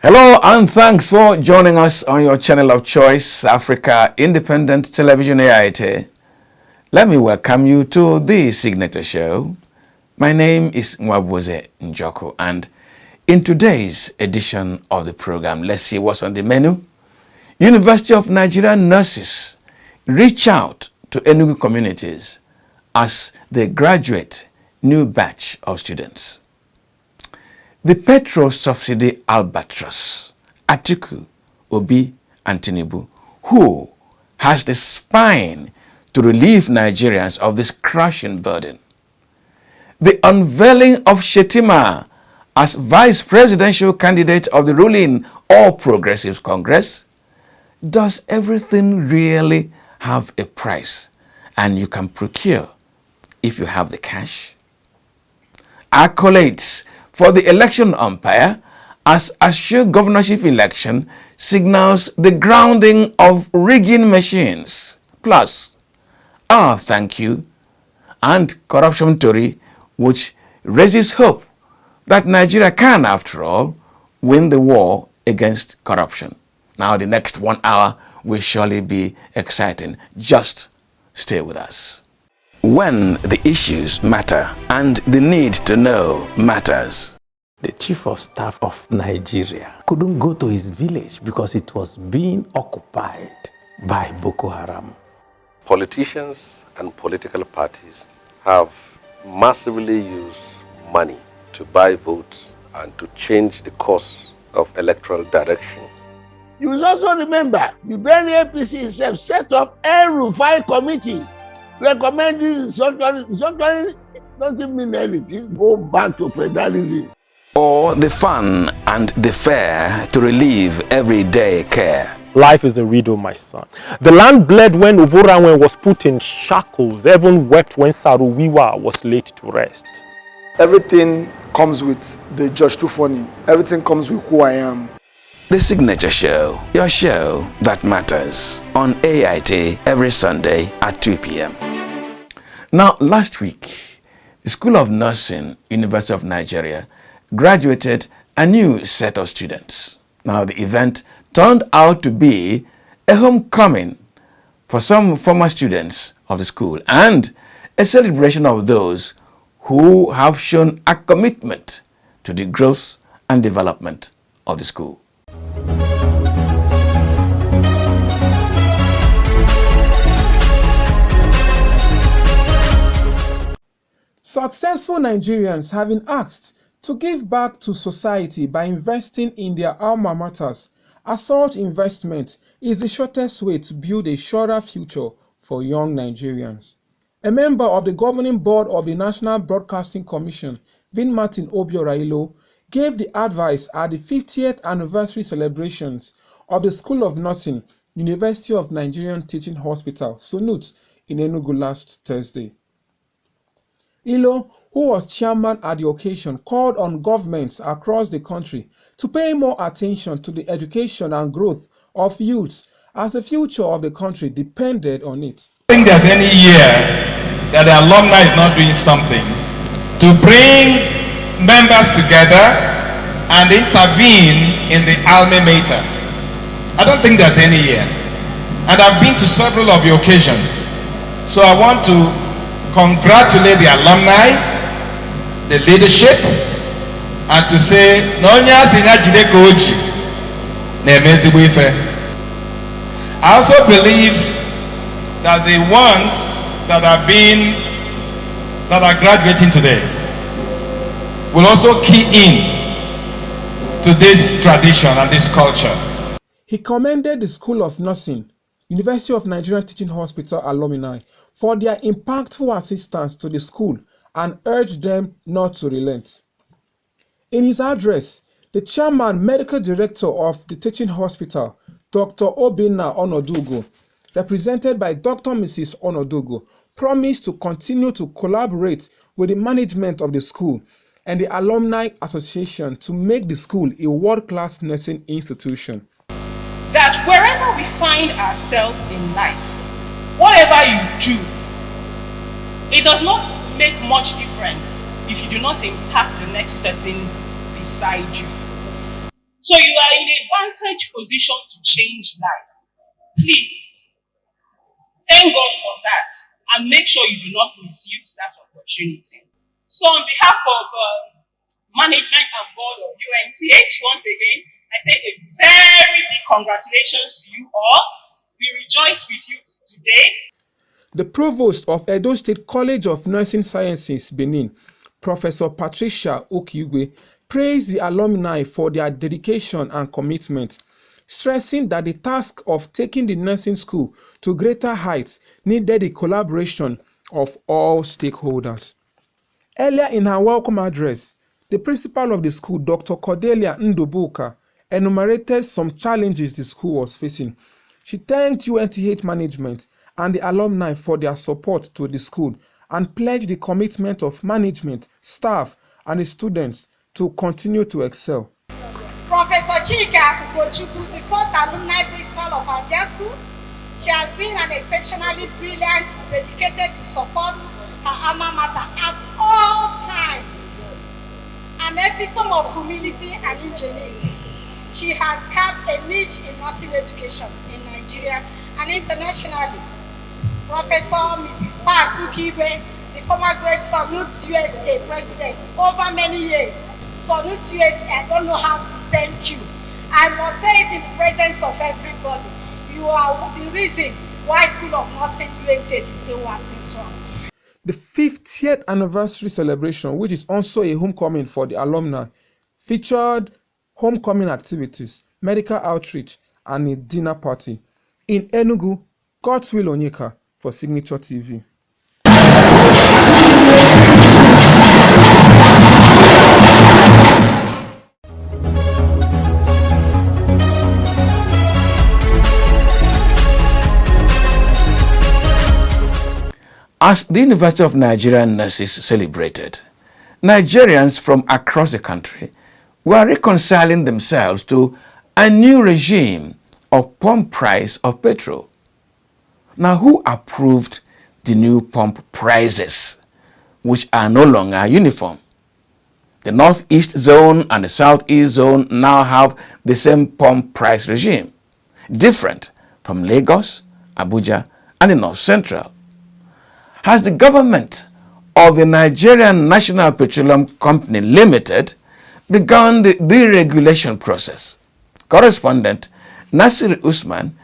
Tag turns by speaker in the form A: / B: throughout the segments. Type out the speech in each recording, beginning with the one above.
A: Hello and thanks for joining us on your channel of choice, Africa Independent Television AIT. Let me welcome you to the Signature Show. My name is Mwabuze Njoko, and in today's edition of the program, let's see what's on the menu. University of Nigeria nurses reach out to Enugu communities as they graduate new batch of students. The petrol subsidy albatross, Atiku, Obi, and Tinubu, who has the spine to relieve Nigerians of this crushing burden. The unveiling of Shetima as vice presidential candidate of the ruling All Progressives Congress. Does everything really have a price and you can procure if you have the cash? Accolades for the election umpire as Osun Governorship election signals the grounding of rigging machines. Plus, our thank you and corruption theory, which raises hope that Nigeria can, after all, win the war against corruption. Now, the next 1 hour will surely be exciting. Just stay with us. When the issues matter and the need to know matters.
B: The chief of staff of Nigeria couldn't go to his village because it was being occupied by Boko Haram.
C: Politicians and political parties have massively used money to buy votes and to change the course of electoral direction.
D: You will also remember the very APC itself set up a Rufai committee recommending restructuring doesn't mean anything. Go back to federalism.
A: Or the fun and the fair to relieve everyday care.
E: Life is a riddle, my son. The land bled when Uvoranwen was put in shackles. Heaven wept when Saruwiwa was laid to rest.
F: Everything comes with the Just Too Funny. Everything comes with who I am.
A: The Signature Show, your show that matters, on AIT every Sunday at 2 p.m. Now, last week, the School of Nursing, University of Nigeria, graduated a new set of students. Now, the event turned out to be a homecoming for some former students of the school and a celebration of those who have shown a commitment to the growth and development of the school.
G: Successful Nigerians have been asked to give back to society by investing in their alma maters, as such investment is the shortest way to build a surer future for young Nigerians. A member of the governing board of the National Broadcasting Commission, Vin Martin Obiora-Ilo, gave the advice at the 50th anniversary celebrations of the School of Nursing, University of Nigerian Teaching Hospital, SUNUT, in Enugu last Thursday. Ilo, who was chairman at the occasion, called on governments across the country to pay more attention to the education and growth of youths, as the future of the country depended on it.
H: I think there's any year that the alumni is not doing something to bring members together and intervene in the alma mater. I don't think there's any year. And I've been to several of the occasions. So I want to congratulate the alumni, the leadership, and to say, I also believe that the ones that are graduating today will also key in to this tradition and this culture.
G: He commended the School of Nursing, University of Nigeria Teaching Hospital alumni for their impactful assistance to the school and urged them not to relent. In his address, the chairman medical director of the teaching hospital, Dr. Obinna Onodugo, represented by Dr. Mrs. Onodugo, promised to continue to collaborate with the management of the school and the Alumni Association to make the school a world-class nursing institution.
I: That wherever we find ourselves in life, whatever you do, it does not make much difference if you do not impact the next person beside you. So you are in a vantage position to change lives. Please, thank God for that, and make sure you do not misuse that opportunity. So on behalf of management and board of UNCH, once again, I say a very big congratulations to you all. We rejoice with you today.
G: The provost of Edo State College of Nursing Sciences, Benin, Professor Patricia Okiigwe, praised the alumni for their dedication and commitment, stressing that the task of taking the nursing school to greater heights needed the collaboration of all stakeholders. Earlier in her welcome address, the principal of the school, Dr. Cordelia Ndobuka, enumerated some challenges the school was facing. She thanked UNTH management and the alumni for their support to the school and pledged the commitment of management, staff, and the students to continue to excel.
J: Professor Chika Ugochukwu, the first alumni principal of our dear school, she has been an exceptionally brilliant, dedicated to support her alma mater at all times. An epitome of humility and ingenuity. She has carved a niche in nursing education in Nigeria and internationally. Professor Mrs. Pat Ukibe, the former Great Salute USA president, over many years. Salute USA, I don't know how to thank you. I must say it in the presence of everybody. You are the reason why School of Nursing UNTH is still waxing strong.
G: The 50th anniversary celebration, which is also a homecoming for the alumni, featured homecoming activities, medical outreach, and a dinner party. In Enugu, Godswill Onyeka for Signature TV.
A: As the University of Nigerian Nurses celebrated, Nigerians from across the country were reconciling themselves to a new regime of pump price of petrol. Now, who approved the new pump prices, which are no longer uniform? The Northeast Zone and the Southeast Zone now have the same pump price regime, different from Lagos, Abuja, and the North Central. Has the government of the Nigerian National Petroleum Company Limited begun the deregulation process? Correspondent Nasir Usman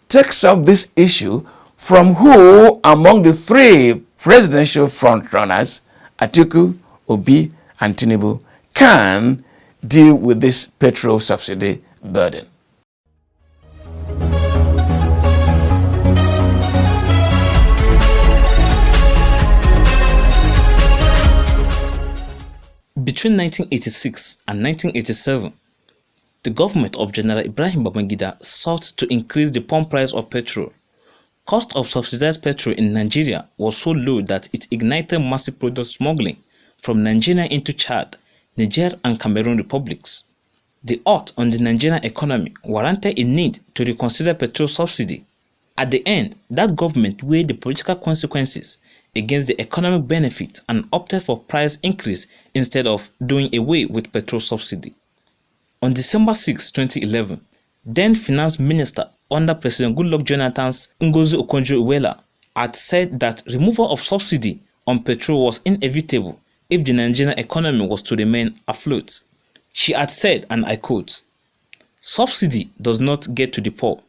A: takes up this issue from who among the three presidential frontrunners, Atiku, Obi, and Tinubu, can deal with this petrol subsidy burden.
K: Between 1986 and 1987, the government of General Ibrahim Babangida sought to increase the pump price of petrol. Cost of subsidized petrol in Nigeria was so low that it ignited massive product smuggling from Nigeria into Chad, Niger, and Cameroon republics. The odds on the Nigerian economy warranted a need to reconsider petrol subsidy. At the end, that government weighed the political consequences against the economic benefit and opted for price increase instead of doing away with petrol subsidy. On December 6, 2011, then Finance Minister under President Goodluck Jonathan's Ngozi Okonjo-Iweala had said that removal of subsidy on petrol was inevitable if the Nigerian economy was to remain afloat. She had said, and I quote, "Subsidy does not get to the poor.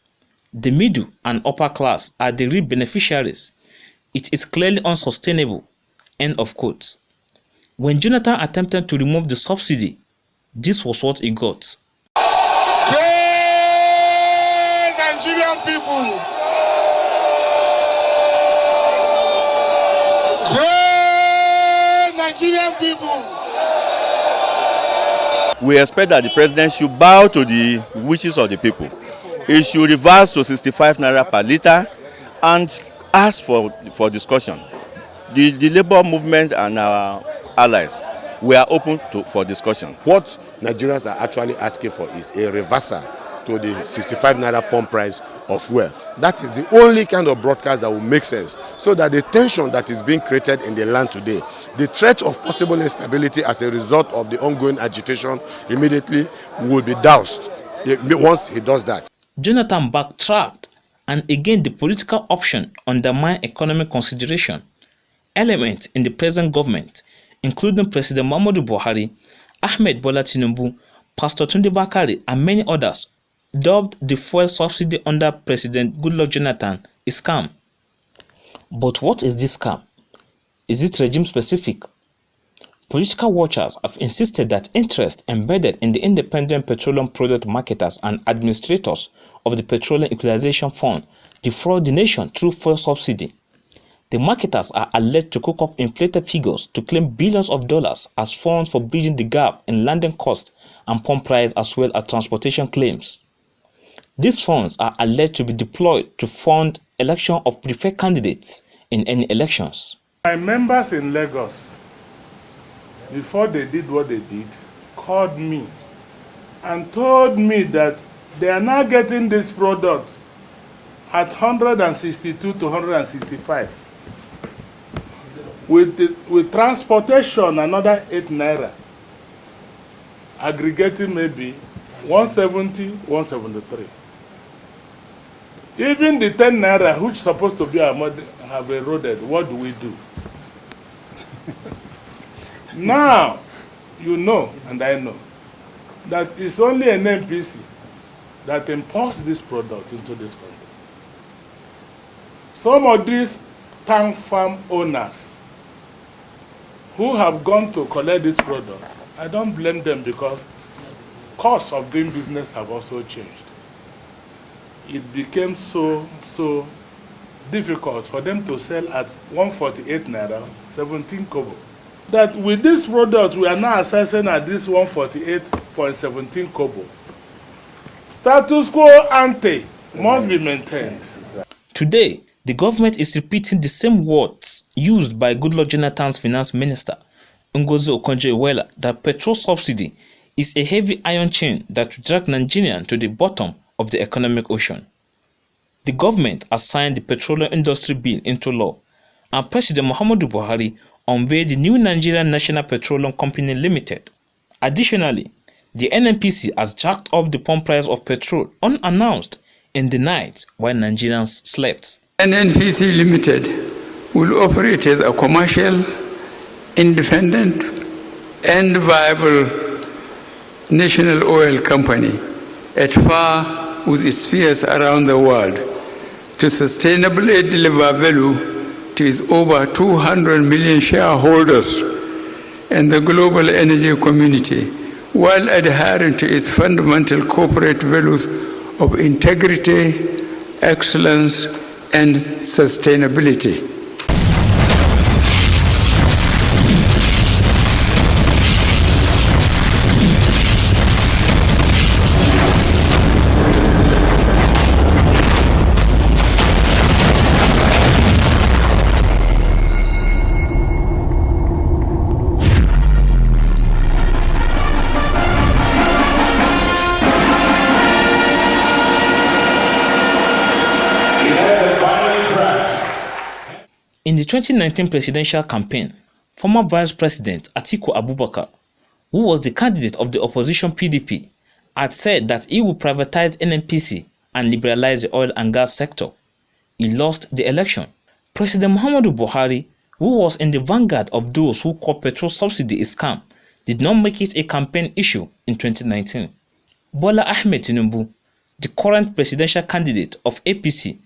K: The middle and upper class are the real beneficiaries. It is clearly unsustainable." End of quote. When Jonathan attempted to remove the subsidy, this was what he got.
L: Great Nigerian people! Great Nigerian people!
M: We expect that the president should bow to the wishes of the people. He should reverse to 65 naira per litre and ask for discussion. The labor movement and our allies, we are open for discussion.
N: What Nigerians are actually asking for is a reversal to the 65 naira pump price of fuel. That is the only kind of broadcast that will make sense, so that the tension that is being created in the land today, the threat of possible instability as a result of the ongoing agitation, immediately will be doused once he does that.
K: Jonathan backtracked, and again the political option undermined economic consideration. Elements in the present government, including President Muhammadu Buhari, Ahmed Bola Tinubu, Pastor Tunde Bakari, and many others, dubbed the fuel subsidy under President Goodluck Jonathan a scam. But what is this scam? Is it regime-specific? Political watchers have insisted that interest embedded in the independent petroleum product marketers and administrators of the Petroleum Equalization Fund defraud the nation through fuel subsidy. The marketers are alleged to cook up inflated figures to claim billions of dollars as funds for bridging the gap in landing cost and pump price, as well as transportation claims. These funds are alleged to be deployed to fund election of preferred candidates in any elections.
O: My members in Lagos, before they did what they did, called me and told me that they are now getting this product at 162 to 165. With transportation, another 8 naira, aggregating maybe 170, 173. Even the 10 naira, which is supposed to be our money, have eroded. What do we do? Now, you know, and I know, that it's only an NPC that imports this product into this country. Some of these tank farm owners who have gone to collect this product, I don't blame them, because costs of doing business have also changed. It became so difficult for them to sell at 148 naira, 17 kobo. That with this product, we are now assessing at this 148.17 kobo. Status quo ante must be maintained.
K: Today, the government is repeating the same words used by Goodluck Jonathan's finance minister, Ngozi Okonjo-Iweala, that petrol subsidy is a heavy iron chain that will drag Nigeria to the bottom of the economic ocean. The government has signed the Petroleum Industry Bill into law, and President Muhammadu Buhari unveiled the new Nigerian National Petroleum Company Limited. Additionally, the NNPC has jacked up the pump price of petrol unannounced in the night while Nigerians slept.
P: NNPC Limited will operate as a commercial, independent, and viable national oil company at par with its peers around the world to sustainably deliver value to its over 200 million shareholders and the global energy community, while adhering to its fundamental corporate values of integrity, excellence, and sustainability.
K: In the 2019 presidential campaign, former Vice President Atiku Abubakar, who was the candidate of the opposition PDP, had said that he would privatize NNPC and liberalize the oil and gas sector. He lost the election. President Muhammadu Buhari, who was in the vanguard of those who called petrol subsidy a scam, did not make it a campaign issue in 2019. Bola Ahmed Tinubu, the current presidential candidate of APC,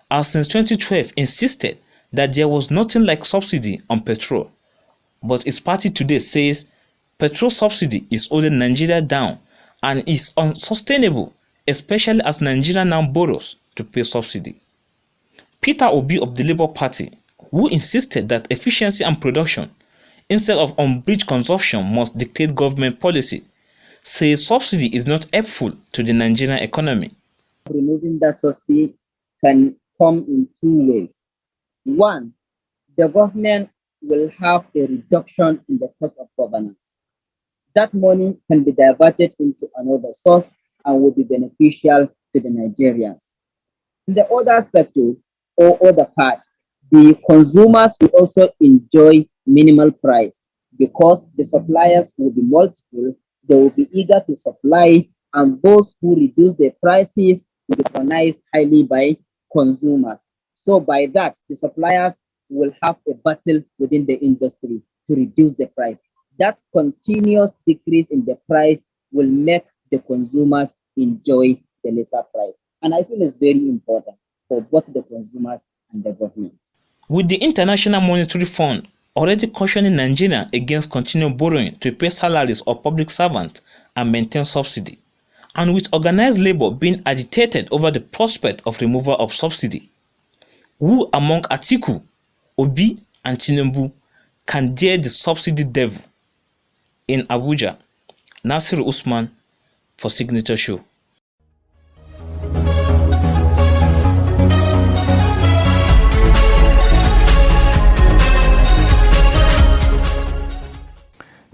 K: has since 2012 insisted that there was nothing like subsidy on petrol. But his party today says petrol subsidy is holding Nigeria down and is unsustainable, especially as Nigeria now borrows to pay subsidy. Peter Obi of the Labour Party, who insisted that efficiency and production instead of unbridged consumption must dictate government policy, says subsidy is not helpful to the Nigerian economy.
Q: Removing that subsidy can come in two ways. One, the government will have a reduction in the cost of governance. That money can be diverted into another source and will be beneficial to the Nigerians. In the other sector or other part, the consumers will also enjoy minimal price because the suppliers will be multiple, they will be eager to supply, and those who reduce their prices will be recognized highly by consumers. So by that, the suppliers will have a battle within the industry to reduce the price. That continuous decrease in the price will make the consumers enjoy the lesser price. And I feel it's very important for both the consumers and the government.
K: With the International Monetary Fund already cautioning Nigeria against continued borrowing to pay salaries of public servants and maintain subsidy, and with organized labor being agitated over the prospect of removal of subsidy, who among Atiku, Obi, and Tinubu can dare the subsidy devil? In Abuja, Nasir Usman for Signature Show.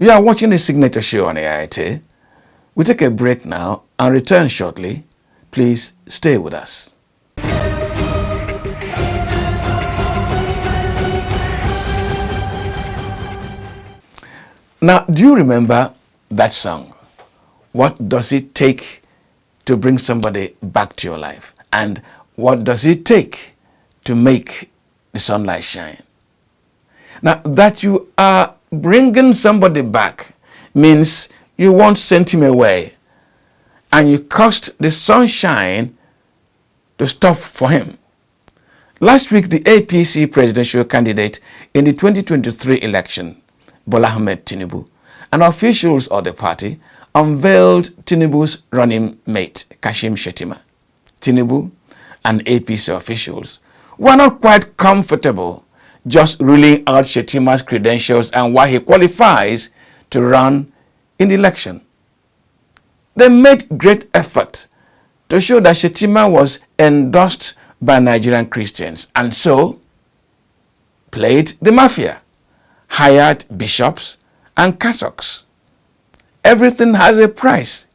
A: You are watching the Signature Show on AIT. We take a break now and return shortly. Please stay with us. Now, do you remember that song? What does it take to bring somebody back to your life? And what does it take to make the sunlight shine? Now, that you are bringing somebody back means you won't send him away, and you caused the sunshine to stop for him. Last week, the APC presidential candidate in the 2023 election, Bola Ahmed Tinubu, and officials of the party unveiled Tinubu's running mate, Kashim Shettima. Tinubu and APC officials were not quite comfortable just ruling out Shettima's credentials and why he qualifies to run in the election. They made great effort to show that Shettima was endorsed by Nigerian Christians, and so played the mafia, hired bishops and cassocks. Everything has a price,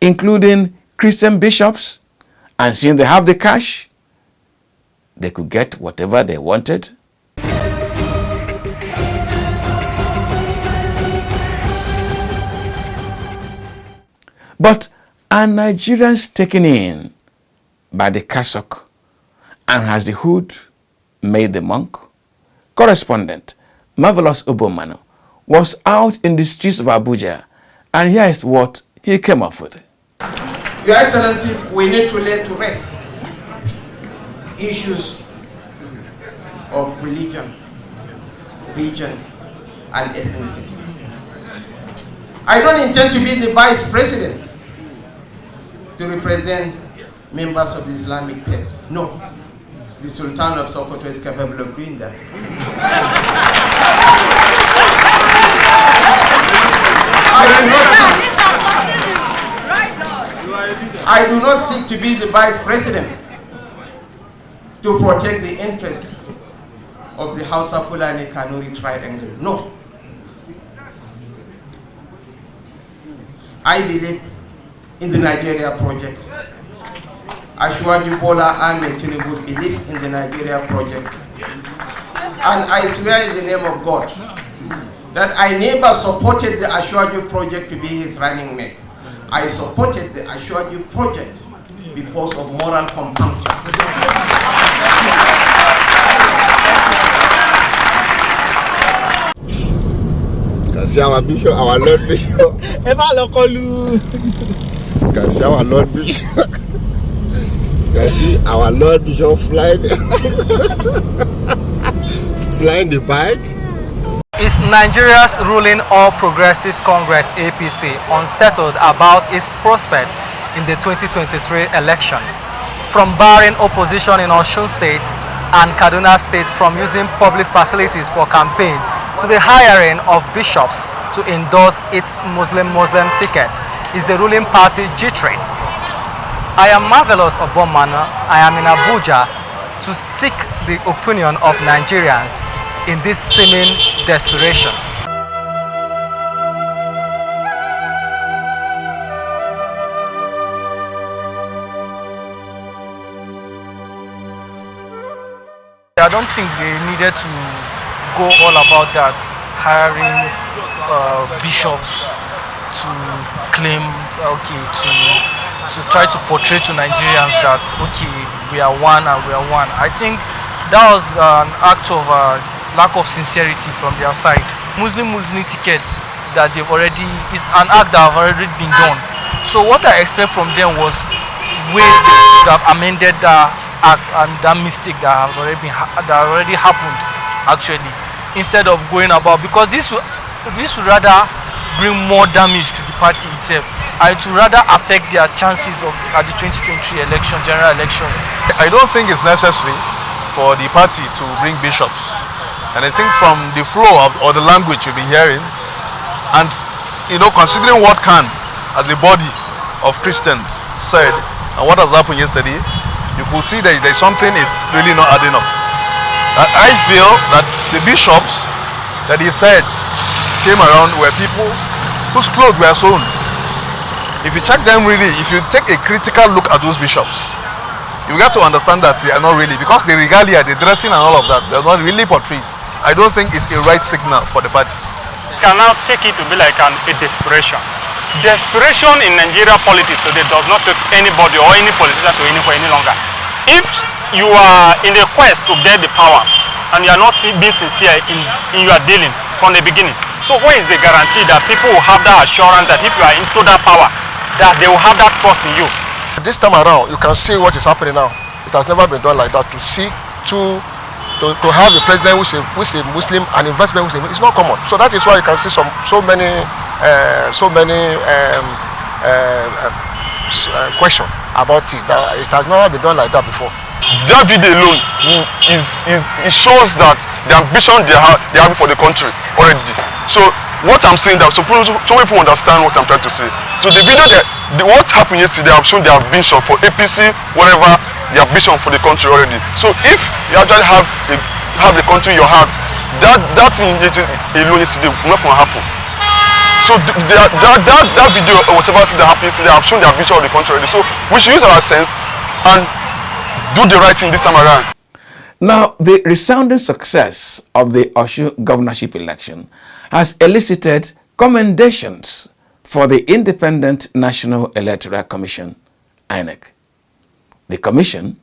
A: including Christian bishops, and since they have the cash, they could get whatever they wanted. But are Nigerians taken in by the cassock, and has the hood made the monk? Correspondent Marvelous Obomano was out in the streets of Abuja, and here is what he came up with.
R: Your Excellencies, we need to lay to rest issues of religion, region, and ethnicity. I don't intend to be the vice president to represent members of the Islamic faith. No, the Sultan of Sokoto is capable of doing that. I do not seek to be the vice president to protect the interests of the Hausa Fulani Kanuri triangle. No. I believe in the Nigeria project. Ashwaju Bola Ahmed Tinubu believes in the Nigeria project. And I swear in the name of God that I never supported the Ashwaju project to be his running mate. I supported the Ashwaju project because of moral compunction.
S: Can see our bishop, our Lord Bishop. Can see our Lord Bishop. Can see our Lord Bishop flying, flying the bike.
T: Is Nigeria's ruling All Progressives Congress APC unsettled about its prospects in the 2023 election, from barring opposition in Osun State and Kaduna State from using public facilities for campaign to the hiring of bishops to endorse its Muslim ticket? Is the ruling party jittering? I am Marvelous Obomana. I am in Abuja to seek the opinion of Nigerians in this seeming desperation.
U: I don't think they needed to go all about that, hiring bishops to claim, okay, to try to portray to Nigerians that, okay, we are one and we are one. I think that was an act of lack of sincerity from their side. Muslim tickets that they've already, is an act that have already been done. So what I expect from them was ways they could have amended that act and that mistake that has already happened actually, instead of going about, because this would rather bring more damage to the party itself and to rather affect their chances of at the 2023 elections, general elections.
V: I don't think it's necessary for the party to bring bishops, and I think from the flow of or the language you'll be hearing, and considering what Khan as a body of Christians said and what has happened yesterday, you could see that there's something it's really not adding up. I feel that the bishops that he said came around were people whose clothes were sewn. If you check them really, if you take a critical look at those bishops, you get to understand that they are not really, because the regalia, the dressing and all of that, they're not really portrayed. I don't think it's a right signal for the party.
E: Can now take it to be like a desperation. Desperation in Nigeria politics today does not take anybody or any politician to anywhere any longer. If you are in a quest to get the power and you are not being sincere in your dealing from the beginning, so where is the guarantee that people will have that assurance that if you are into that power, that they will have that trust in you?
V: This time around, you can see what is happening now. It has never been done like that. To have a president who's a Muslim and investment who's a Muslim, it's not common. So that is why you can see so many questions about it. That it has never been done like that before.
W: That video alone it shows that the ambition they have for the country already. So what I'm saying, that so people understand what I'm trying to say. So the video what happened yesterday, have shown their ambition for APC, whatever, the ambition for the country already. So if you actually have the country in your heart, that thing alone yesterday will not happen. So that video or whatever thing that happened yesterday have shown the ambition of the country already. So we should use our sense and do the right thing this time around.
A: Now, the resounding success of the Osun Governorship election has elicited commendations for the Independent National Electoral Commission, INEC. The commission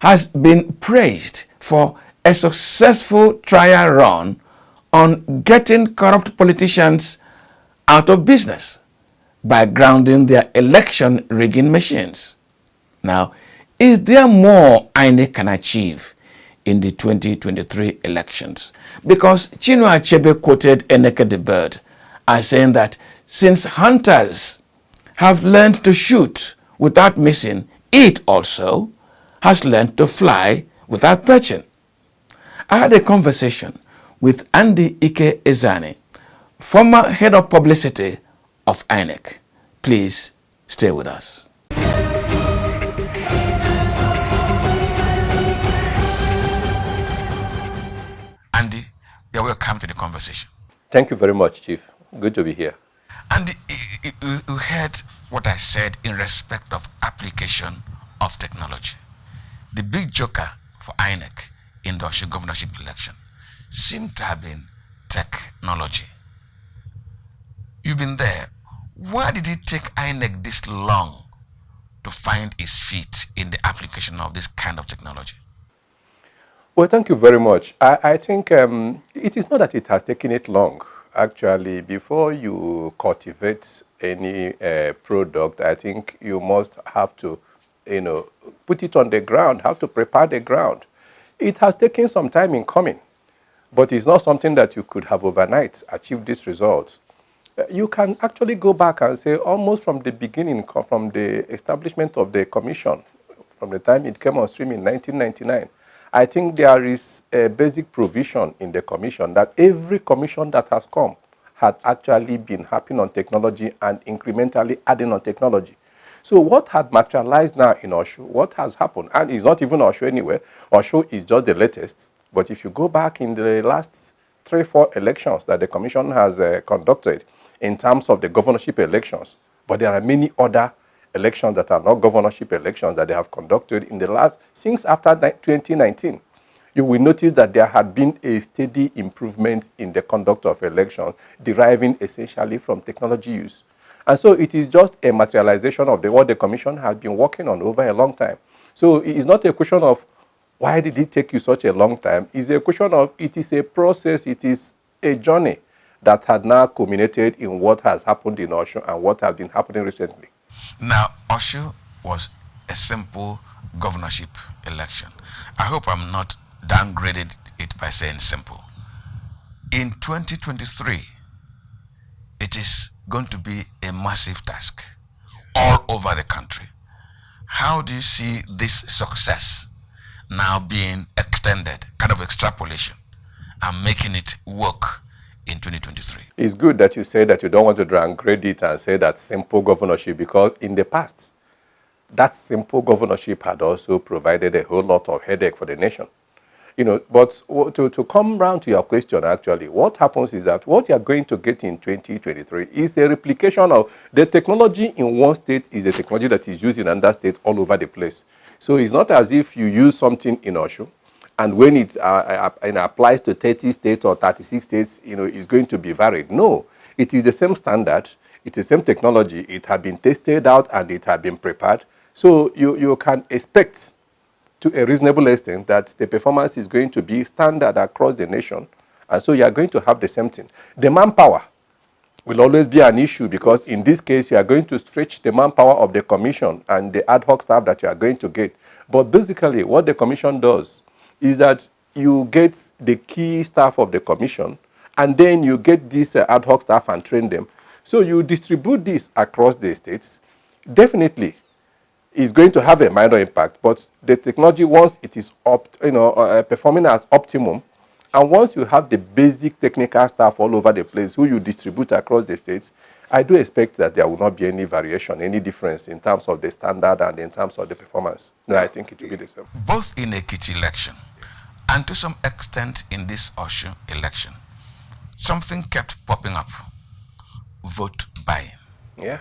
A: has been praised for a successful trial run on getting corrupt politicians out of business by grounding their election rigging machines. Now, is there more INEC can achieve in the 2023 elections? Because Chinua Achebe quoted Eneke the bird as saying that since hunters have learned to shoot without missing, it also has learned to fly without perching. I had a conversation with Andy Ike Ezani, former head of publicity of INEC. Please stay with us. Andy, you're welcome to the conversation.
X: Thank you very much, Chief. Good to be here.
A: And you heard what I said in respect of application of technology. The big joker for INEC in the Osun Governorship election seemed to have been technology. You've been there. Why did it take INEC this long to find its feet in the application of this kind of technology?
X: Well, thank you very much. I think it is not that it has taken it long. Actually, before you cultivate any product, I think you must have to, put it on the ground, have to prepare the ground. It has taken some time in coming, but it's not something that you could have overnight achieved this result. You can actually go back and say almost from the beginning, from the establishment of the commission, from the time it came on stream in 1999, I think there is a basic provision in the commission that every commission that has come had actually been happening on technology and incrementally adding on technology. So what had materialized now in Osun, what has happened, and it's not even Osun anywhere, Osun is just the latest, but if you go back in the last 3-4 elections that the commission has conducted in terms of the governorship elections, but there are many other elections that are not governorship elections that they have conducted in the last, since after 2019. you will notice that there had been a steady improvement in the conduct of elections, deriving essentially from technology use. And so it is just a materialization of what the Commission has been working on over a long time. So it is not a question of why did it take you such a long time? It's a question of it is a process, it is a journey that had now culminated in what has happened in Osun and what has been happening recently.
B: Now, Osun was a simple governorship election. I hope I'm not downgraded it by saying simple. In 2023, it is going to be a massive task all over the country. How do you see this success now being extended, kind of extrapolation, and making it work in 2023?
X: It's good that you say that you don't want to downgrade it and say that simple governorship, because in the past, that simple governorship had also provided a whole lot of headache for the nation. But to come round to your question, actually, what happens is that what you are going to get in 2023 is a replication of the technology in one state is the technology that is used in another state all over the place. So it's not as if you use something in Osun, and when it applies to 30 states or 36 states, it's going to be varied. No, it is the same standard, it's the same technology, it has been tested out and it has been prepared. So you can expect to a reasonable extent that the performance is going to be standard across the nation. And so you are going to have the same thing. The manpower will always be an issue, because in this case, you are going to stretch the manpower of the commission and the ad hoc staff that you are going to get. But basically, what the commission does is that you get the key staff of the commission, and then you get this ad hoc staff and train them. So you distribute this across the states. Definitely, is going to have a minor impact, but the technology, once it is performing as optimum, and once you have the basic technical staff all over the place who you distribute across the states, I do expect that there will not be any variation, any difference in terms of the standard and in terms of the performance. No, I think it will be the same.
B: Both in Ekiti election and to some extent in this Osun election, something kept popping up: vote buying.
X: Yeah.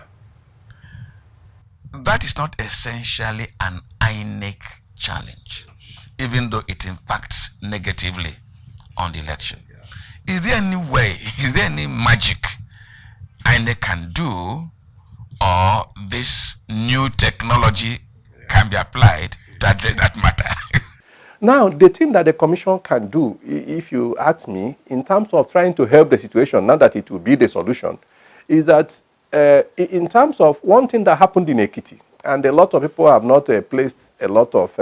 B: That is not essentially an INEC challenge, even though it impacts negatively on the election. Is there any way, is there any magic INEC can do, or this new technology can be applied to address that matter?
X: Now, the thing that the commission can do, if you ask me, in terms of trying to help the situation, not that it will be the solution, is that in terms of one thing that happened in Ekiti, and a lot of people have not placed a lot of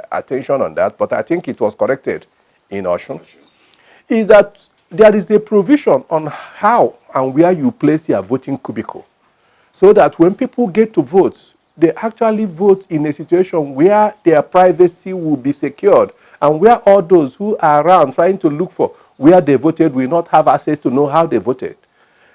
X: attention on that, but I think it was corrected in Osun, is that there is a provision on how and where you place your voting cubicle, so that when people get to vote, they actually vote in a situation where their privacy will be secured, and where all those who are around trying to look for where they voted will not have access to know how they voted.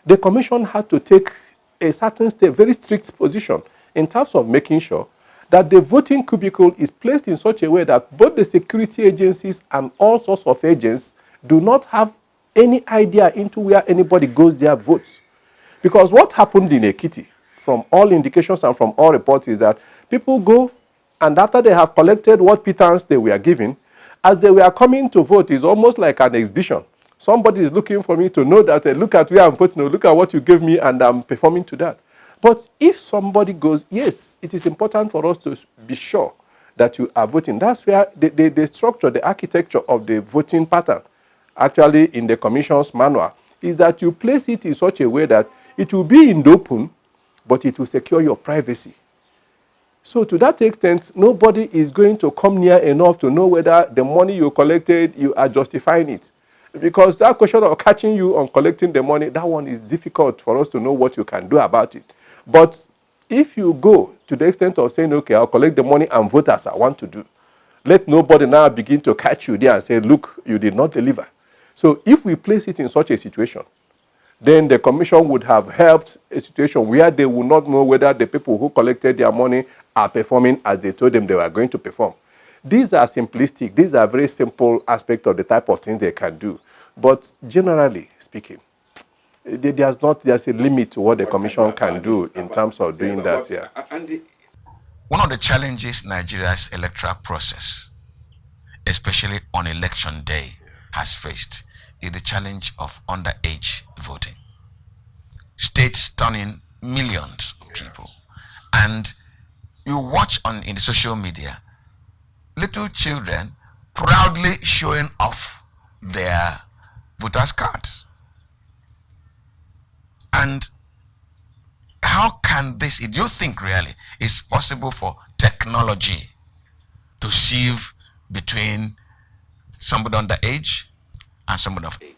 X: The commission had to take a certain very strict position in terms of making sure that the voting cubicle is placed in such a way that both the security agencies and all sorts of agents do not have any idea into where anybody goes there votes. Because what happened in Ekiti, from all indications and from all reports, is that people go, and after they have collected what pittance they were given, as they were coming to vote, it's almost like an exhibition. Somebody is looking for me to know that, look at where I'm voting, look at what you gave me, and I'm performing to that. But if somebody goes, yes, it is important for us to be sure that you are voting. That's where the structure, the architecture of the voting pattern, actually in the commission's manual, is that you place it in such a way that it will be in the open, but it will secure your privacy. So to that extent, nobody is going to come near enough to know whether the money you collected, you are justifying it. Because that question of catching you on collecting the money, that one is difficult for us to know what you can do about it. But if you go to the extent of saying, okay, I'll collect the money and vote as I want to do, let nobody now begin to catch you there and say, look, you did not deliver. So if we place it in such a situation, then the commission would have helped a situation where they will not know whether the people who collected their money are performing as they told them they were going to perform. These are simplistic. These are very simple aspects of the type of things they can do. But generally speaking, there's a limit to what the commission can do in terms of doing that. Yeah.
B: One of the challenges Nigeria's electoral process especially on election day, has faced is the challenge of underage voting. States turning millions of people. And you watch in the social media, little children proudly showing off their voters' cards. And how can this, do you think really it's possible for technology to sieve between somebody underage and somebody of age?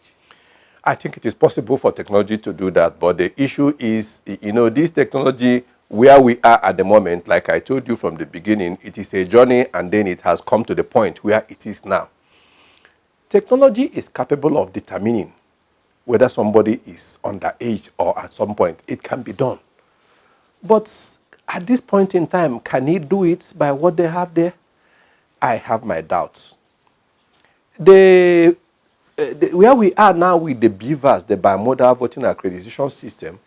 X: I think it is possible for technology to do that, but the issue is, this technology, where we are at the moment, like I told you from the beginning, it is a journey and then it has come to the point where it is now. Technology is capable of determining whether somebody is underage or at some point. It can be done. But at this point in time, can it do it by what they have there? I have my doubts. Where we are now with the BVAS, the bimodal voting accreditation system,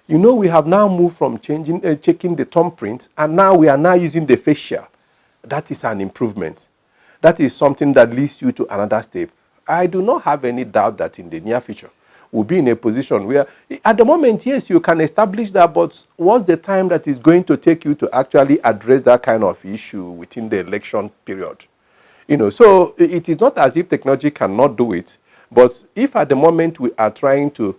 X: we have now moved from checking the thumbprint, and now we are now using the facial. That is an improvement. That is something that leads you to another step. I do not have any doubt that in the near future, we'll be in a position where, at the moment, yes, you can establish that, but what's the time that is going to take you to actually address that kind of issue within the election period? So it is not as if technology cannot do it, but if at the moment we are trying to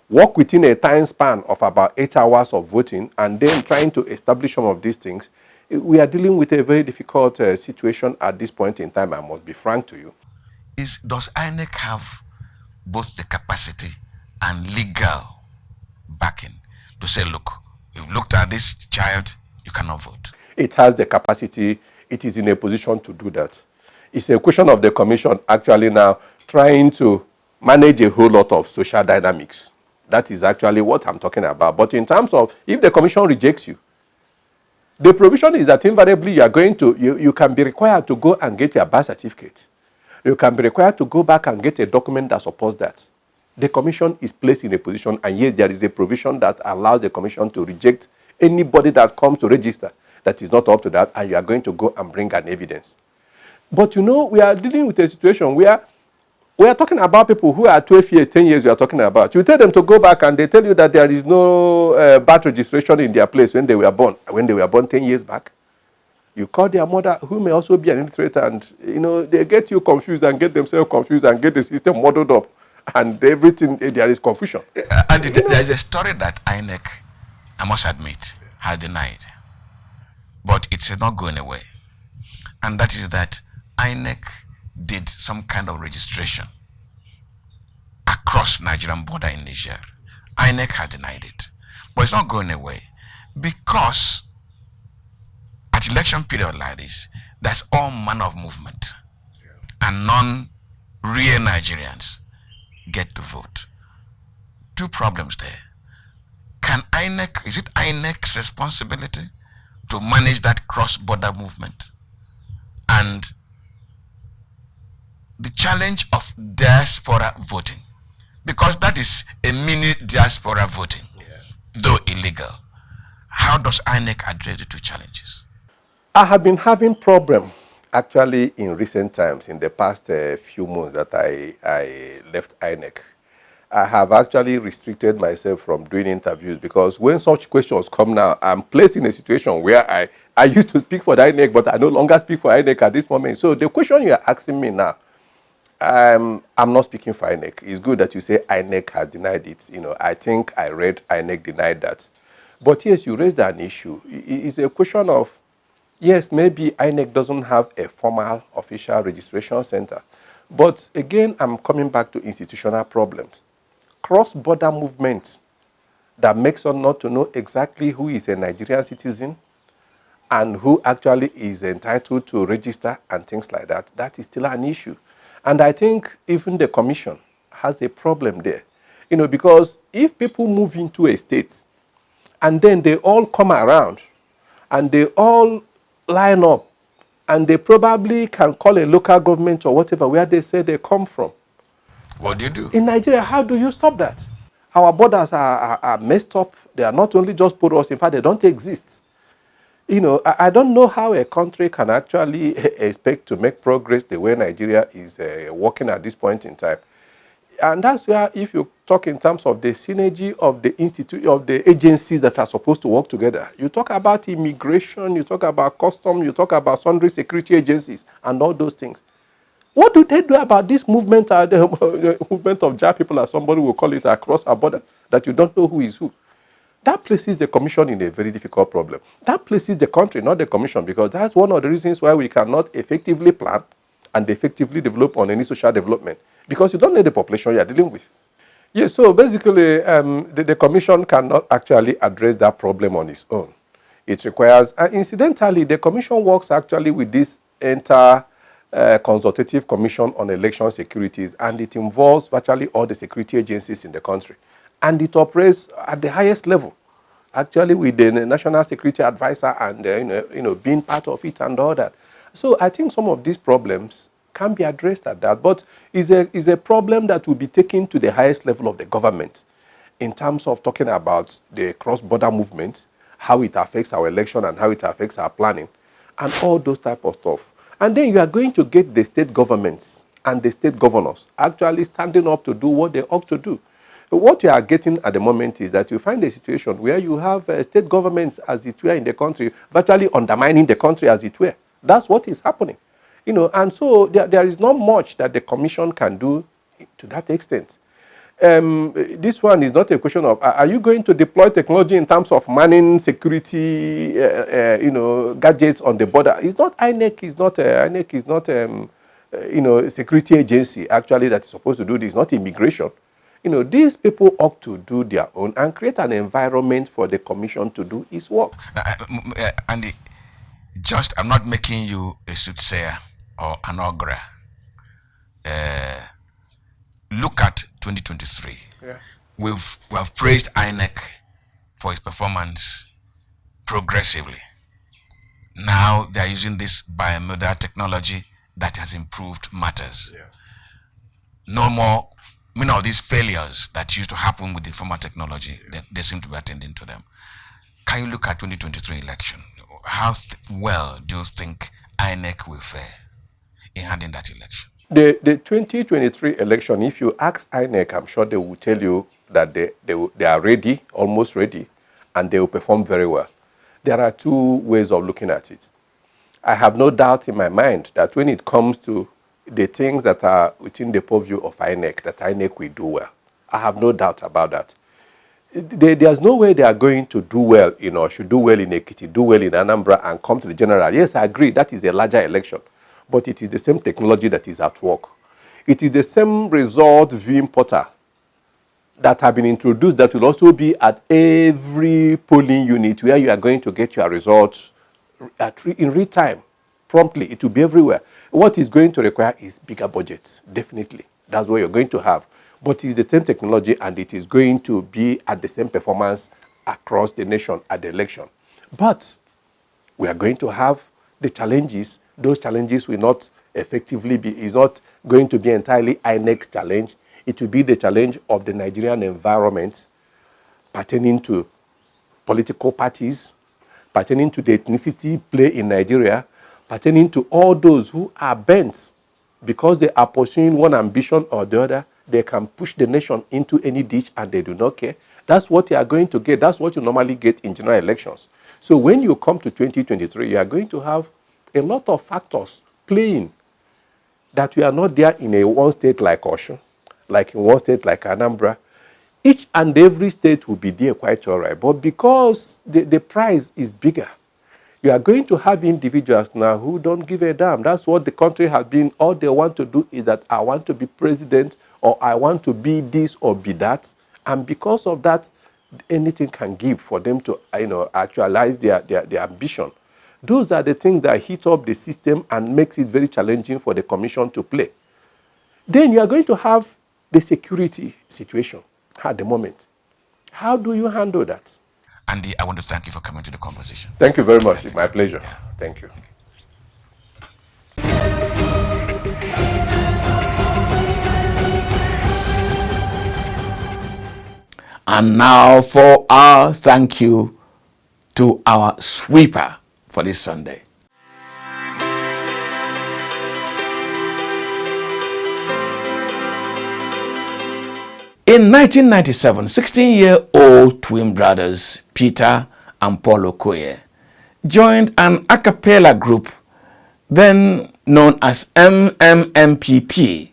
X: work within a time span of about 8 hours of voting and then trying to establish some of these things, we are dealing with a very difficult situation at this point in time, I must be frank to you.
B: Does INEC have both the capacity and legal backing to say, look, you've looked at this child, you cannot vote?
X: It has the capacity. It is in a position to do that. It's a question of the commission actually now trying to manage a whole lot of social dynamics. That is actually what I'm talking about. But in terms of if the commission rejects you, the provision is that invariably you are going to, you can be required to go and get your birth certificate. You can be required to go back and get a document that supports that. The commission is placed in a position, and yes, there is a provision that allows the commission to reject anybody that comes to register that is not up to that, and you are going to go and bring an evidence. But we are dealing with a situation where we are talking about people who are 12 years, 10 years we are talking about. You tell them to go back and they tell you that there is no birth registration in their place when they were born 10 years back. You call their mother, who may also be an illiterate, and they get you confused and get themselves confused and get the system muddled up, and everything, there is confusion.
B: And there's a story that INEC, I must admit, has denied, but it's not going away. And that is that INEC did some kind of registration across Nigerian border in Niger. INEC has denied it, but it's not going away because at election period like this, there's all manner of movement, and non-real Nigerians get to vote. Two problems there. Is it INEC's responsibility to manage that cross-border movement? And the challenge of diaspora voting, because that is a mini diaspora voting, though illegal. How does INEC address the two challenges?
X: I have been having problem actually in recent times, in the past few months that I left INEC. I have actually restricted myself from doing interviews because when such questions come now, I'm placed in a situation where I used to speak for the INEC, but I no longer speak for INEC at this moment. So the question you are asking me now, I'm not speaking for INEC. It's good that you say INEC has denied it. I think I read INEC denied that. But yes, you raised an issue. It's a question of, yes, maybe INEC doesn't have a formal official registration center. But again, I'm coming back to institutional problems. Cross-border movement that makes us not to know exactly who is a Nigerian citizen and who actually is entitled to register and things like that, that is still an issue. And I think even the commission has a problem there. Because if people move into a state and then they all come around and they all line up and they probably can call a local government or whatever where they say they come from.
B: What do you do?
X: In Nigeria, how do you stop that? Our borders are messed up. They are not only just porous, in fact, they don't exist. I don't know how a country can actually expect to make progress the way Nigeria is working at this point in time. And that's where, if you talk in terms of the synergy of the institute, of the agencies that are supposed to work together, you talk about immigration, you talk about custom, you talk about sundry security agencies, and all those things. What do they do about this movement, the movement of Jah people, as somebody will call it, across our border, that you don't know who is who? That places the commission in a very difficult problem. That places the country, not the commission, because that's one of the reasons why we cannot effectively plan and effectively develop on any social development, because you don't know the population you are dealing with. Yes, so basically, the commission cannot actually address that problem on its own. It requires, incidentally, the commission works actually with this consultative commission on election securities, and it involves virtually all the security agencies in the country. And it operates at the highest level, actually with the National Security Advisor and being part of it and all that. So I think some of these problems can be addressed at that, but is a problem that will be taken to the highest level of the government in terms of talking about the cross-border movement, how it affects our election and how it affects our planning, and all those type of stuff. And then you are going to get the state governments and the state governors actually standing up to do what they ought to do. What you are getting at the moment is that you find a situation where you have state governments, as it were, in the country, virtually undermining the country, as it were. That's what is happening. And so there is not much that the commission can do to that extent. This one is not a question of, are you going to deploy technology in terms of manning security, gadgets on the border? It's not INEC, is not a security agency, actually, that is supposed to do this, not immigration. These people ought to do their own and create an environment for the commission to do its work.
B: Andy, I'm not making you a soothsayer or an augurer. Look at 2023.
X: Yeah.
B: We have praised INEC for its performance progressively. Now they are using this biomodal technology that has improved matters.
X: Yeah.
B: No more, many of these failures that used to happen with the former technology, they seem to be attending to them. Can you look at 2023 election? How well do you think INEC will fare in handling that election?
X: The 2023 election, if you ask INEC, I'm sure they will tell you that they are ready, almost ready, and they will perform very well. There are two ways of looking at it. I have no doubt in my mind that when it comes to the things that are within the purview of INEC, that INEC will do well. I have no doubt about that. There's no way they are going to do well, should do well in Ekiti, do well in Anambra, and come to the general. Yes, I agree, that is a larger election. But it is the same technology that is at work. It is the same result viewing portal that have been introduced that will also be at every polling unit where you are going to get your results in real time, promptly. It will be everywhere. What is going to require is bigger budget, definitely. That's what you're going to have. But it's the same technology, and it is going to be at the same performance across the nation at the election. But we are going to have the challenges. Those challenges will not effectively is not going to be entirely INEC's challenge. It will be the challenge of the Nigerian environment pertaining to political parties, pertaining to the ethnicity play in Nigeria, pertaining to all those who are bent because they are pursuing one ambition or the other. They can push the nation into any ditch and they do not care. That's what you are going to get. That's what you normally get in general elections. So when you come to 2023, you are going to have a lot of factors playing that we are not there in one state like Osun, like in one state like Anambra. Each and every state will be there quite all right. But because the prize is bigger, you are going to have individuals now who don't give a damn. That's what the country has been. All they want to do is that I want to be president, or I want to be this or be that. And because of that, anything can give for them to actualize their ambition. Those are the things that heat up the system and makes it very challenging for the commission to play. Then you are going to have the security situation at the moment. How do you handle that?
B: Andy, I want to thank you for coming to the conversation.
X: Thank you very much. It's my pleasure. Yeah. Thank you.
A: And now for our thank you to our sweeper for this Sunday. In 1997, 16-year-old twin brothers Peter and Paul Okoye joined an a cappella group then known as MMMPP.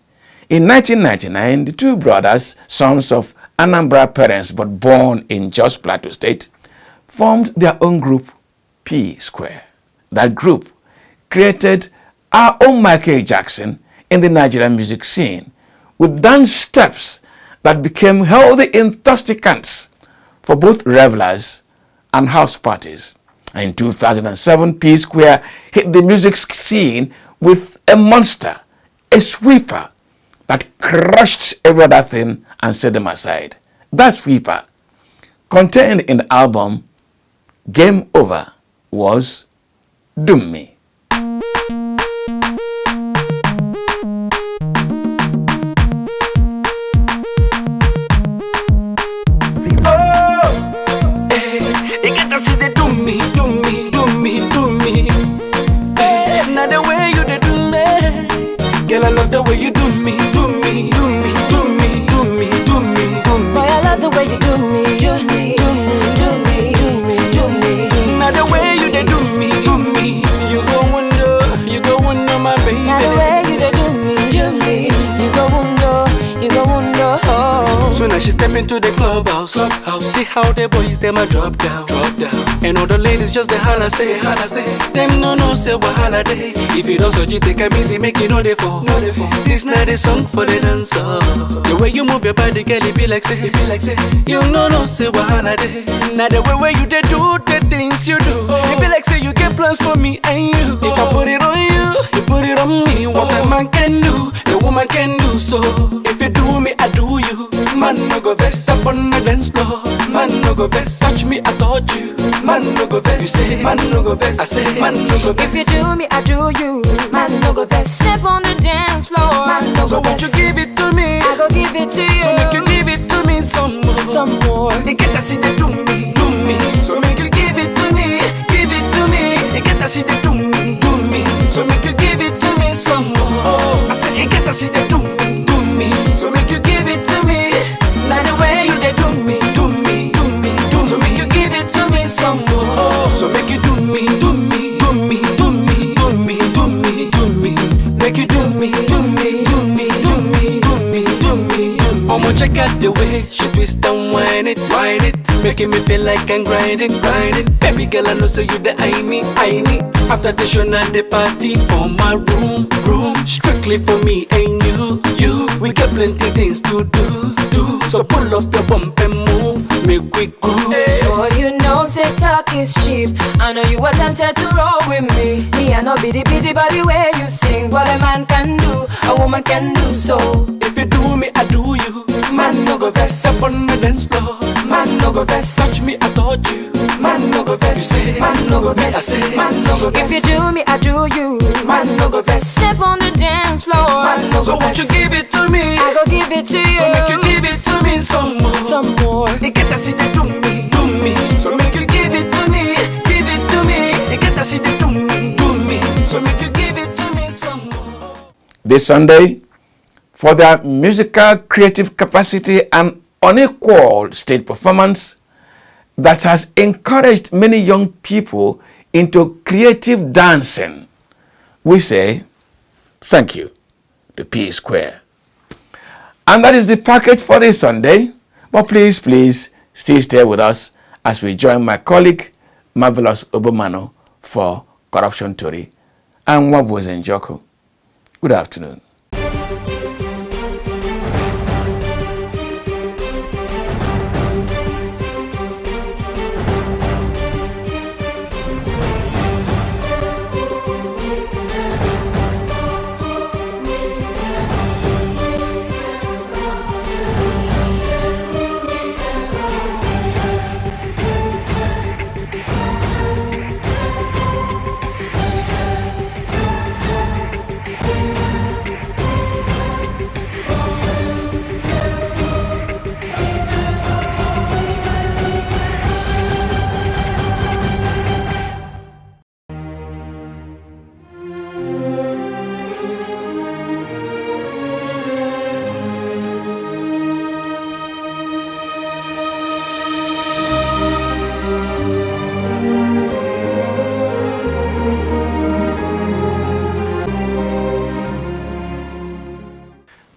A: In 1999, the two brothers, sons of Anambra parents but born in Jos Plateau State, formed their own group, P Square. That group created our own Michael Jackson in the Nigerian music scene with dance steps that became healthy intoxicants for both revelers and house parties. In 2007, P Square hit the music scene with a monster, a sweeper that crushed every other thing and set them aside. That sweeper, contained in the album Game Over, was Doom Me.
C: Girl, I love the way you do me, do me, do me, do me, do me, do me, do me. Boy, I love the way you do me, do me, do me, do me, do me, do me. Now the way you dey do me, you go wonder, my baby. Now the way you dey do me, you go wonder, oh. So now she step into the clubhouse. See how the boys them a drop down. And all the ladies just the holla say. Them no say wahala day. If you don't so you take a easy, make you know they fall. This night is song for the dancer. The way you move your body, girl, it be like say. You no say wahala day. Now the way you they do the things you do, it be like say you get plans for me and you. If I put it on you, you put it on me. What a man can do, the woman can do. So if you do me, I do you. Man no go vest up on the dance floor. Man no go vest, touch me, I touch you. Man no go vest, you say. Man no go vest, I say. Man no go vest.
D: If you do me, I do you. Man no go vest, step on the dance floor. Man no
C: so
D: go
C: won't
D: vest.
C: you give it to me?
D: I go give it to you.
C: So make you give it to me some more.
D: Some more.
C: They get to see they do me. So make you give it to me. They get to see they do me. So make you give it to me some more. I say they get to see they do me. So make you give it to me. Now the way you they do me. So make you give it to me some more. So make you do me. Make you do me. I'ma check out the way she twist and whine it, making me feel like I'm grinding. Baby girl, I know so you the I need. After the show and the party for my room, strictly for me and you. We got plenty things to do. So pull up your bump and move, make we groove.
D: Boy, you know say talk is cheap. I know you were tempted to roll with me. Me, I know be the busy body way you sing. What a man can do, a woman can do so.
C: If you do me, I do you. Man no go vest up on the dance floor. Man no go vest, touch me, I touch you. Man no go vest, you say. Man no go vest, I say. Man no go vest.
D: If you do me, I do you.
C: Man no go vest,
D: step on the dance floor.
C: Man no go so won't you give it to me?
D: I go give it to you.
C: So make you give it to me some more.
D: Some more.
C: They get to see they do me. So make you give it to me. They get to see they do me. So make you give it to me some more.
A: This Sunday, for their musical creative capacity and unequaled stage performance that has encouraged many young people into creative dancing, we say thank you to P Square. And that is the package for this Sunday. But please still stay with us as we join my colleague Marvelous Obomano for Corruption Tori and Wabuze Njoko. Good afternoon.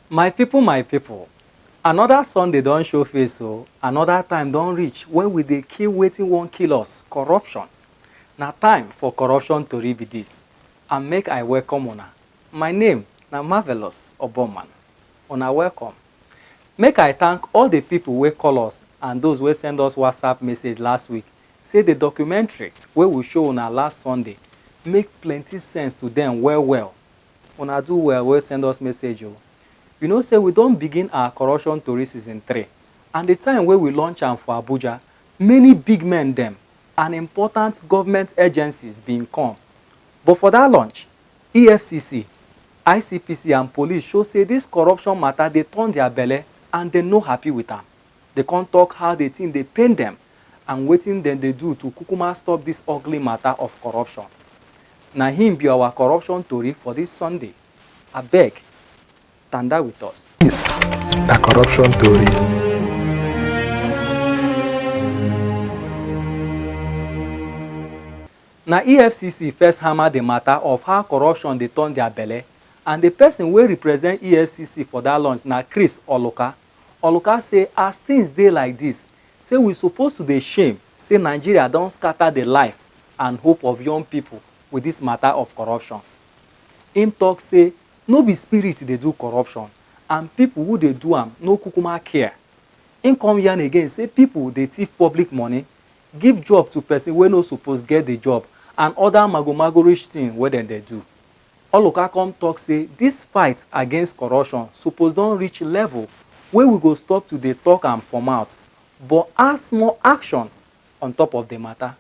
T: My people, another Sunday don show face o, another time don reach when we dey kill wetin wan kill us, corruption. Na time for corruption tori be dis, and make I welcome una. My name na Marvelous Oboman. Una welcome. Make I thank all the people wey call us and those wey send us WhatsApp message last week say the documentary wey we show una last Sunday make plenty sense to them well well. Una do well wey send us message o. You know say we don begin our corruption tori season 3, and the time wey we launch am for Abuja, many big men dem and important government agencies bin come. But for that launch, EFCC, ICPC and police show say this corruption matter dey turn their belle and dem no happy with am. They come talk how the thing dey pain dem and wetin dem dey do to kukuma stop this ugly matter of corruption. Na him be our corruption tori for this Sunday. Abeg, tanda with us.
F: This na corruption tori.
T: Na EFCC first hammer the matter of how corruption dey turn their belle, and the person wey represent EFCC for that launch na Chris Oluka. Oluka say as things dey like this, say we suppose to dey shame say Nigeria don scatter the life and hope of young people with this matter of corruption. Him talk say no be spirit dey do corruption and people who dey do am no kukuma care. Him come yarn again say people dey thief public money, give job to person wey no suppose get the job, and other magomagorish thing wey dem dey do. Oluka come talk say this fight against corruption suppose don reach level wey we go stop to dey talk am for mouth but add small action on top of the matter.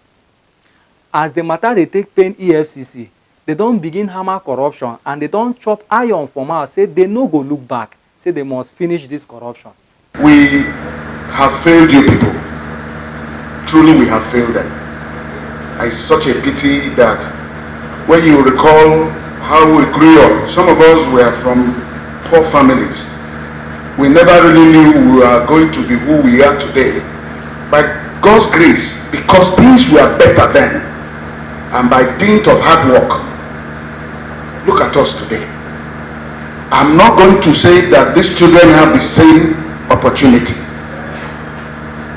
T: As the matter dey take pain EFCC, they don begin hammer corruption and they don chop iron for mouth say they no go look back, say they must finish this corruption.
H: We have failed you people. Truly we have failed them. It's such a pity that when you recall how we grew up, some of us were from poor families. We never really knew we were going to be who we are today. By God's grace, because things were better then, and by dint of hard work, look at us today. I'm not going to say that these children have the same opportunity.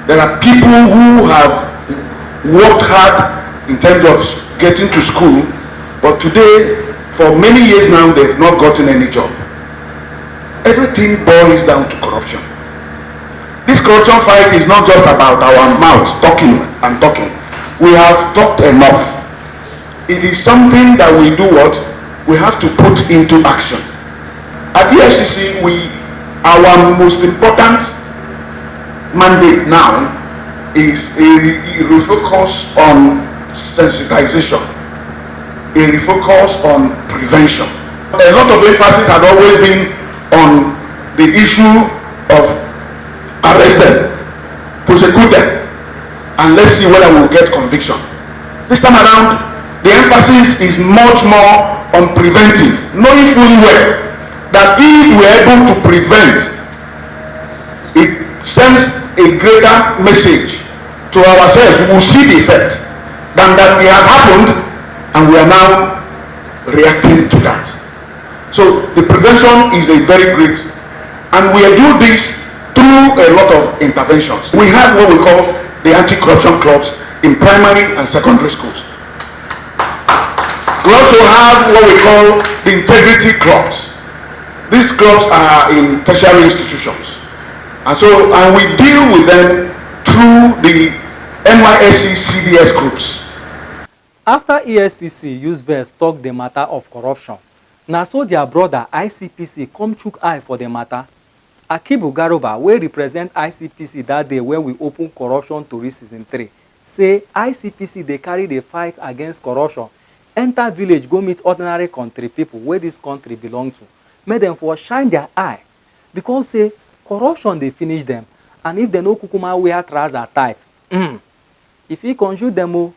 H: There are people who have worked hard in terms of getting to school, but today, for many years now, they've not gotten any job. Everything boils down to corruption. This corruption fight is not just about our mouths talking and talking. We have talked enough. It is something that we do what? We have to put into action. At the FCC, our most important mandate now is a refocus on sensitization, a refocus on prevention. A lot of emphasis had always been on the issue of arrest them, prosecute them, and let's see whether we'll get conviction. This time around, the emphasis is much more on preventive, knowing fully well that if we're able to prevent, it sends a greater message to ourselves. We will see the effect than that it has happened and we are now reacting to that. So the prevention is a very great, and we do this through a lot of interventions. We have what we call the anti-corruption clubs in primary and secondary schools. We also have what we call the integrity clubs. These clubs are in tertiary institutions, and we deal with them through the NYSC CDS groups.
T: After EFCC use verse talk the matter of corruption, na so their brother ICPC come chook eye for the matter. Akibu Garuba, wey represent ICPC that day when we open corruption tori season 3, say ICPC dey carry the fight against corruption enter village go meet ordinary country people wey this country belong to, make dem for shine their eye, because say corruption dey finish them, and if dem no kukuma wear trouser tight, e fit confuse dem o.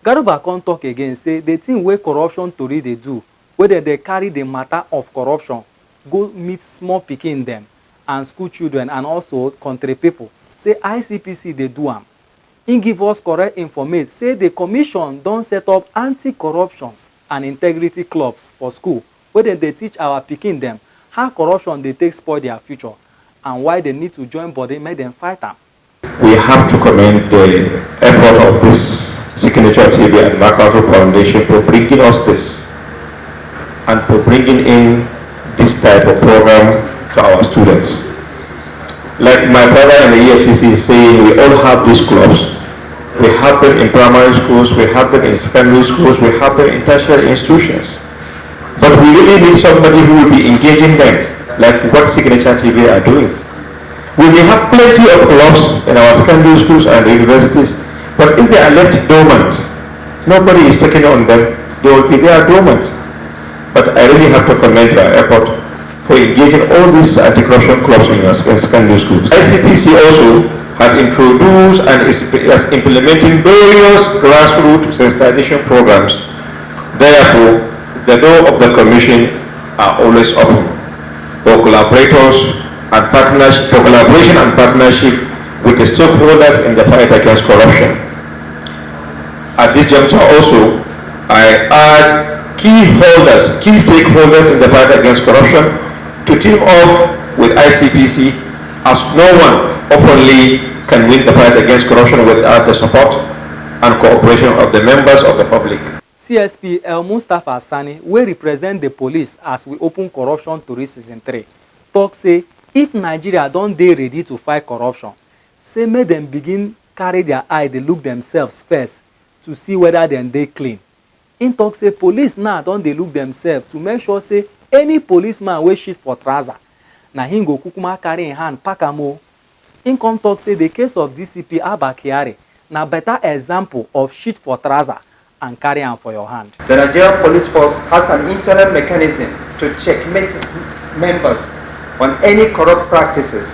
T: Garuba come talk again say the thing wey corruption tori dey do, wey dem dey carry the matter of corruption go meet small pikin dem and school children and also country people, say ICPC dey do am. He give us correct informate say the commission don set up anti-corruption and integrity clubs for school wey dem dey teach our pikin dem how corruption they take spoil their future and why they need to join body make them fight am.
G: We have to commend the effort of this Signature TV and MacArthur Foundation for bringing us this and for bringing in this type of program to our students. Like my brother in the EFCC is saying, we all have these clubs. We have them in primary schools, we have them in secondary schools, we have them in tertiary institutions. But we really need somebody who will be engaging them, like what Signature TV are doing. We may have plenty of clubs in our secondary schools and universities, but if they are left dormant, nobody is taking on them, they will be there dormant. But I really have to commend their effort for engaging all these anti-corruption clubs in secondary schools. ICPC also has introduced and is implementing various grassroots sensitization programs. Therefore, the door of the Commission are always open for collaboration and partnership with the stakeholders in the fight against corruption. At this juncture also, I urge key stakeholders in the fight against corruption to team up with ICPC, as no one openly can win the fight against corruption without the support and cooperation of the members of the public.
T: CSP El Mustafa Sani, wey represent the police as we open corruption to season 3, talk say if Nigeria don dey ready to fight corruption, say make dem begin carry their eye dey look themselves first to see whether dem dey clean. Im talk say police now don dey look themselves to make sure say any policeman wey shit for trouser na him go kukuma carry im hand pack am o. Im come talk say the case of DCP Abba Kyari na better example of shit for trouser and carry am for your hand.
I: The Nigerian police force has an internal mechanism to checkmate its members on any corrupt practices,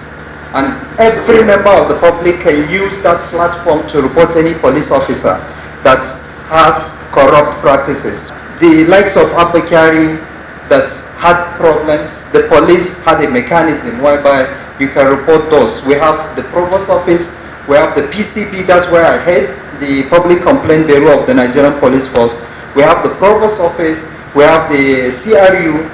I: and every member of the public can use that platform to report any police officer that has corrupt practices. The likes of Abba Kyari that had problems, the police had a mechanism whereby you can report those. We have the Provost Office, we have the PCB, that's where I head, the Public Complaint Bureau of the Nigerian Police Force. We have the Provost Office, we have the CRU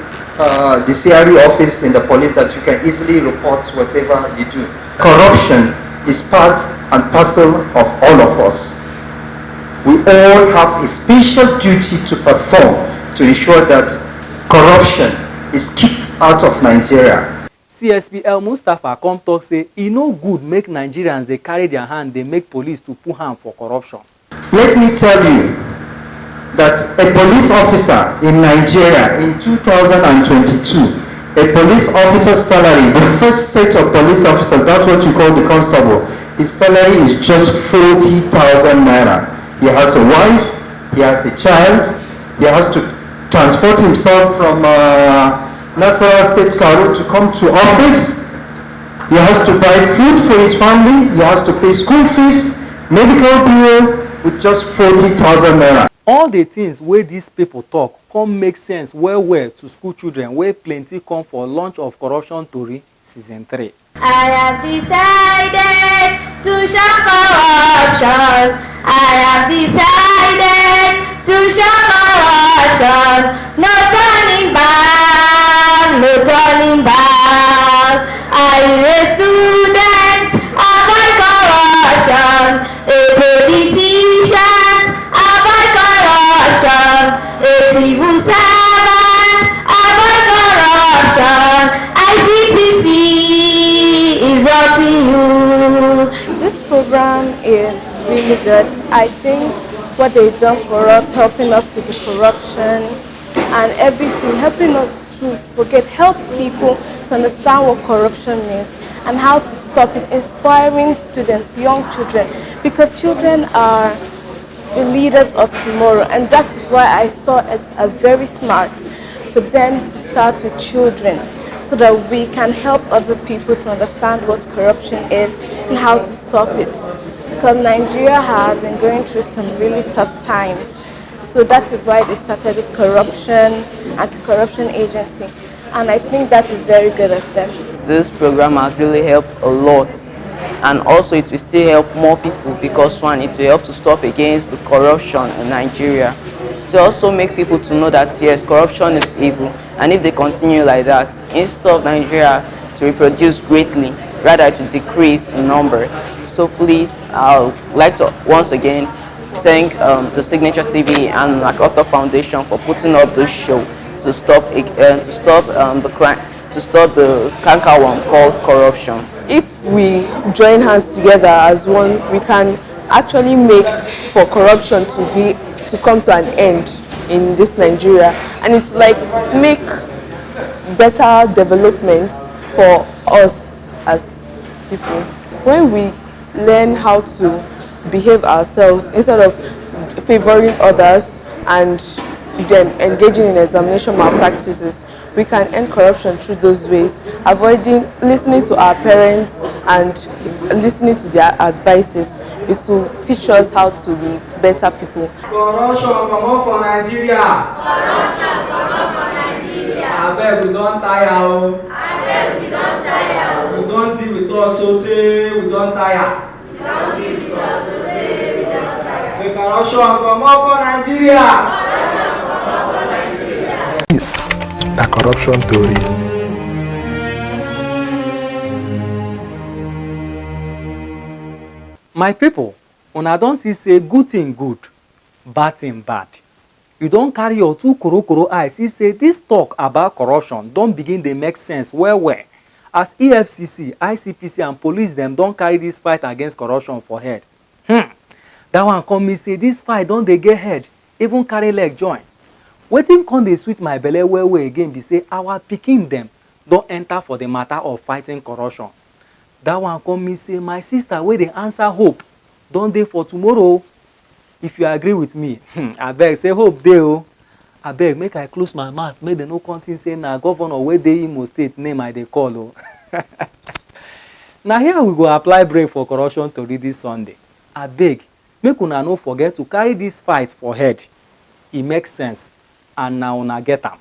I: office in the police that you can easily report whatever you do. Corruption is part and parcel of all of us. We all have a special duty to perform to ensure that corruption is kicked out of Nigeria.
T: CSP El Mustafa come talk say e no good make Nigerians dey carry their hand dey make police to put hand for corruption.
I: Let me tell you that a police officer in Nigeria in 2022, a police officer's salary, the first set of police officers, that's what you call the constable, his salary is just 40,000 naira. He has a wife, he has a child, he has to transport himself from Nasarawa State Cairo to come to office. He has to buy food for his family, he has to pay school fees, medical bill with just 40,000 naira.
T: All the things wey these people talk come make sense well to school children wey plenty come for launch of Corruption Tori season 3.
J: I have decided to shun corruption. I have decided to shun corruption. No turning back, no turning back. I a student, avoid corruption. A politician, avoid corruption. A civil servant, avoid corruption. ICPC is watching you.
L: This program is really good. I think what they've done for us, helping us with the corruption and everything, helping us to help people to understand what corruption means and how to stop it, inspiring students, young children, because children are the leaders of tomorrow, and that is why I saw it as very smart for them to start with children, so that we can help other people to understand what corruption is and how to stop it. Because Nigeria has been going through some really tough times. So that is why they started this anti-corruption agency. And I think that is very good of them.
Y: This program has really helped a lot. And also it will still help more people because one, it will help to stop against the corruption in Nigeria. To also make people to know that yes, corruption is evil And if they continue like that, instead of Nigeria to reproduce greatly, rather to decrease in number. So please, I would like to once again thank the Signature TV and MacArthur Foundation for putting up this show to stop the crime, to stop the cankerworm called corruption.
L: If we join hands together as one, we can actually make for corruption to come to an end in this Nigeria, and it's like make better developments for us as people. When we learn how to behave ourselves instead of favoring others and then engaging in examination malpractices, we can end corruption through those ways, avoiding listening to our parents and listening to their advices. It will teach us how to be better people.
M: Corruption comot for Nigeria. Corruption comot for Nigeria. Abeg, we don tire o. Abeg, we don tire o. We don deal with us sotey, we don tire. We don deal with us sotey, we don tire. Say corruption comot for Nigeria. Corruption comot for Nigeria.
F: This na corruption tori.
T: My people, una don see say good thing good, bad thing bad. You don carry your two korokoro eyes see say this talk about corruption don begin dey make sense well well. As EFCC, ICPC and police dem don carry this fight against corruption for head. That one come mean say this fight don dey get head, even carry leg join. Wetin come dey sweet my belle well well again be say our pikin dem don enter for the matter of fighting corruption. That one come mean say my sister wey dey answer hope don dey for tomorrow. If you agree with me, abeg say hope dey o. Abeg make I close my mouth make dem no come think say na governor wey dey Imo State name I dey call o. Na here we go apply brake for corruption tori this Sunday. Abeg make una no forget to carry this fight for head. E make sense and na una get am.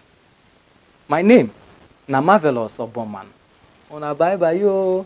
T: My name na Marvelous Oboman. Una bye bye yo.